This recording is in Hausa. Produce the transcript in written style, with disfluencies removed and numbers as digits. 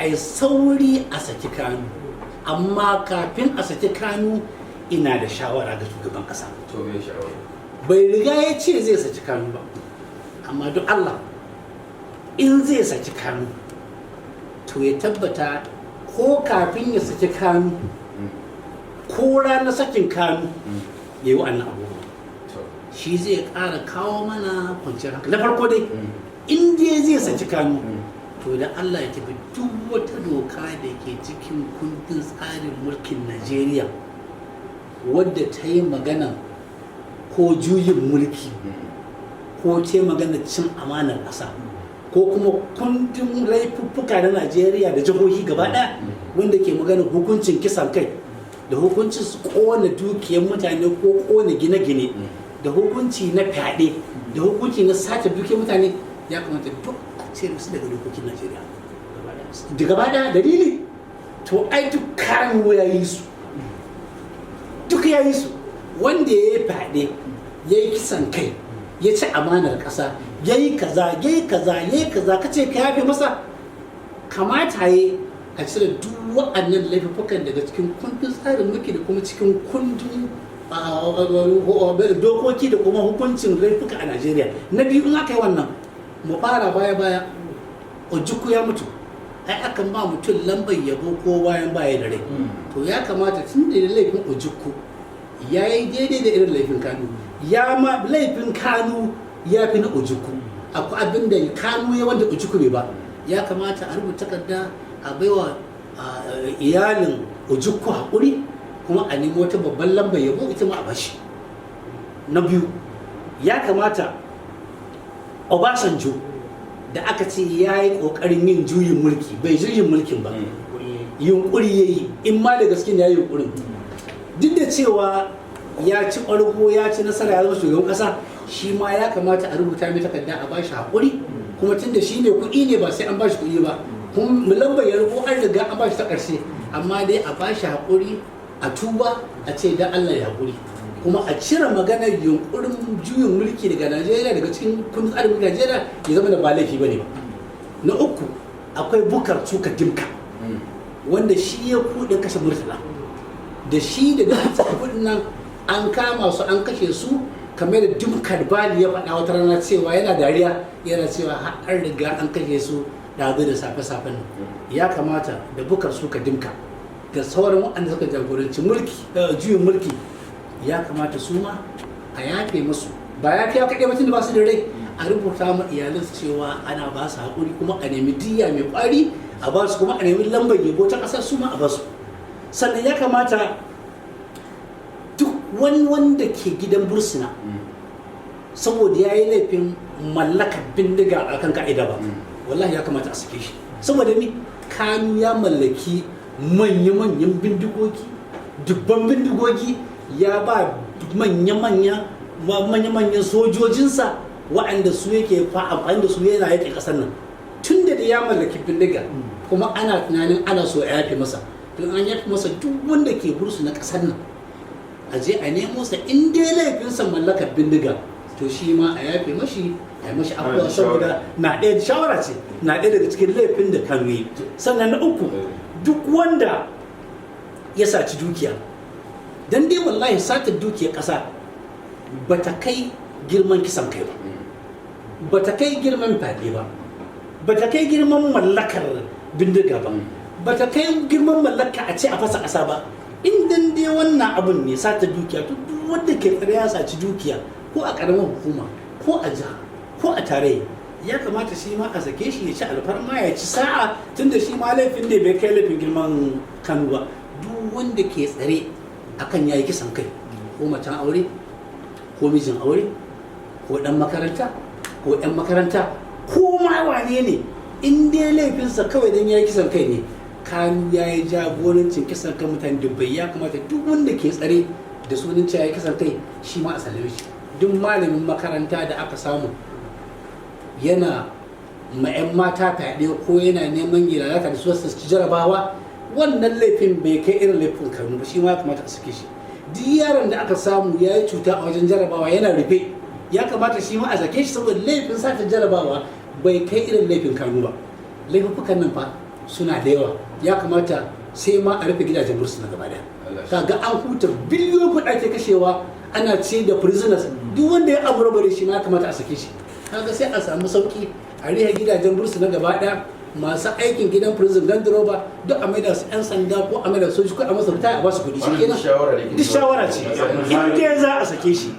a yi sauri a saki Kanu, amma kafin a saki Kanu ina da shawara ga shugaban ƙasa. To me shawara? Bai riga ya ce zai saki Kanu ba, amma duk Allah in zai saki Kanu to ya tabbata ko kafin ya saki Kanu ko ranar sakin Kanu ya yi wa'annan abubuwa. Shi zai ƙara kawo mana kwanciyar hankali. Na farko dai in dai zai saki Kanu to da Allah ya tafi duk wata doka da ke cikin kundin tsarin mulkin Najeriya wadda ta yi magana ko juyin mulki ko ta yi magana cin amanar ƙasa ko kuma kundin laifuffuka na Najeriya da jihohi gaba ɗaya wanda ke magana hukuncin kisan kai da hukuncin su kona dukiyar mutane ko kona gine-gine da hukunci na fyaɗe da hukunci na sace dukiyar mutane ya kamata duk a ce musu daga dokokin Najeriya da gaba ɗaya dalili to ai duk Kanu ya yi su duk ya yi su wanda ya yi fyaɗe ya yi kisan kai ya ci amanar ƙasa ya yi kaza ya yi kaza ya yi kaza ka ce ka yafe masa kamata ya a cire duk wa'annan laifukan daga cikin kundin tsarin mulki da kuma cikin kundin dokoki da kuma hukuncin laifuka a Najeriya. Na biyu in aka yi wannan mu fara baya Ojukwu ya mutu ai akan ba mutum lambar yabo ko bayan baya da rai to ya kamata tun da laifin Ojukwu ya yi daidai da irin laifin Kanu ya ma laifin Kanu ya fi na Ojukwu akwai abin da Kanu ya wanda Ojukwu bai ba ya kamata a rubuta takarda a baiwa iyalin Ojukwu haƙuri kuma a nemi wata babban lambar yabo ita ma a bashi. Na biyu ya kamata Obasanjo da aka ce ya yi ƙoƙarin yin juyin mulki bai juyin mulkin ba yunƙuri ya yi in ma da gaske ya yi yunƙurin duk da cewa ya ci ƙwargo ya ci nasara ya zama shugaban ƙasa shi ma ya kamata a rubuta mai takarda a bashi haƙuri kuma tun da shi ne kuɗi ne ba sai an bashi kuɗi ba kuma lambar ya rubo an riga an bashi ta ƙarshe amma dai a bashi haƙuri a tuba a ce dan Allah ya haƙuri kuma a cire maganar yunkurin juyin mulki daga Najeriya daga cikin kundin tsarin mulkin Najeriya ya zama da ba laifi bane ba. Na uku akwai Bukar Suka Dimka wanda shi ya kuɗe kashe Murtala da shi da dukkan kuɗin nan an kama su an kashe su kamar da Dimkar Bali ya faɗa wata rana cewa yana dariya yana cewa har an riga an kashe su ɗazu da safe-safen nan. Ya kamata da Bukar Suka Dimka da sauran waɗanda suka jagoranci mulki juyin mulki ya kamata su ma a yafe musu ba ya kai kaɗai mutum da ba su da rai a rubuta ma iyalinsu cewa ana ba su haƙuri kuma a nemi diyya mai ƙwari a ba su kuma a nemi lambar yabo ta ƙasar su ma a ba su. Sannan ya kamata duk wani wanda ke gidan bursuna saboda ya yi laifin mallakar bindiga a kan ka'ida ba wallahi ya kamata a sake shi saboda ni Kanu ya mallaki manya-manyan bindigogi dubban bindigogi ya ba manya-manyan sojojinsa waɗanda su yake amfani da su yana yake ƙasar nan tun da ya mallaki bindiga kuma ana tunanin ana so a yafe masa don an yafe masa duk wanda ke bursu na ƙasar nan a je a nemo sa in dai laifinsa mallakar bindiga to shi ma a yafe mashi a yi mashi abuwa saboda na ɗaya da shawara ce na ɗaya daga cikin laifin da Kanu yi. Sannan na uku duk wanda ya saci dukiya dan dai wallahi satar dukiyar ƙasa ba ta kai girman kisan kai ba ta kai girman fyaɗe ba ta kai girman mallakar bindiga ba ta kai girman mallaka a ce a fasa ƙasa ba in dan dai wannan abun ne satar dukiya to duk wanda ke tsare ya saci dukiya ko a ƙaramin hukuma ko a jiha ko a tarayya ya kamata shi ma a sake shi ya ci alfarma ya ci sa'a tunda shi ma laifin da bai kai laifin girman Kanu ba duk wanda ke tsare akan yayi kisan kai ko macen aure ko mijin aure ko dan makaranta ko yan makaranta ko ma wane ne in dai laifinsa kawai dan yayi kisan kai ne Kanu yayi jagorancin kisan kan mutane dubbai ya kamata duk wanda ke tsare da sunan cewa yayi kisan kai shi ma a sallame shi. Duk malamin makaranta da aka samu yana ma 'yan mata fyaɗe ko yana neman lalata da su ci jarabawa wannan laifin bai kai irin laifin Kanu ba shi ma ya kamata a sake shi. Duk yaron da aka samu ya yi cuta a wajen jarabawa yana rufe ya kamata shi ma a sake shi saboda laifin sata jarabawa bai kai irin laifin Kanu ba. Laifukan nan fa suna da yawa, ya kamata sai ma a rufe gidajen bursuna gaba daya. Kaga an huta biliyoyin kuɗi ake kashewa ana ce da prisoners, duk wanda ya abu rabare shi ma ya kamata a sake shi. Kaga sai a samu sauki a rihe gidajen bursuna gaba daya, masu aikin gidan prison gandiroba duk a maida su 'yan sanda ko a maida soji ko a masa ritaya a basu kuɗi shi kenan. Duk shawara ce in dai za a sake shi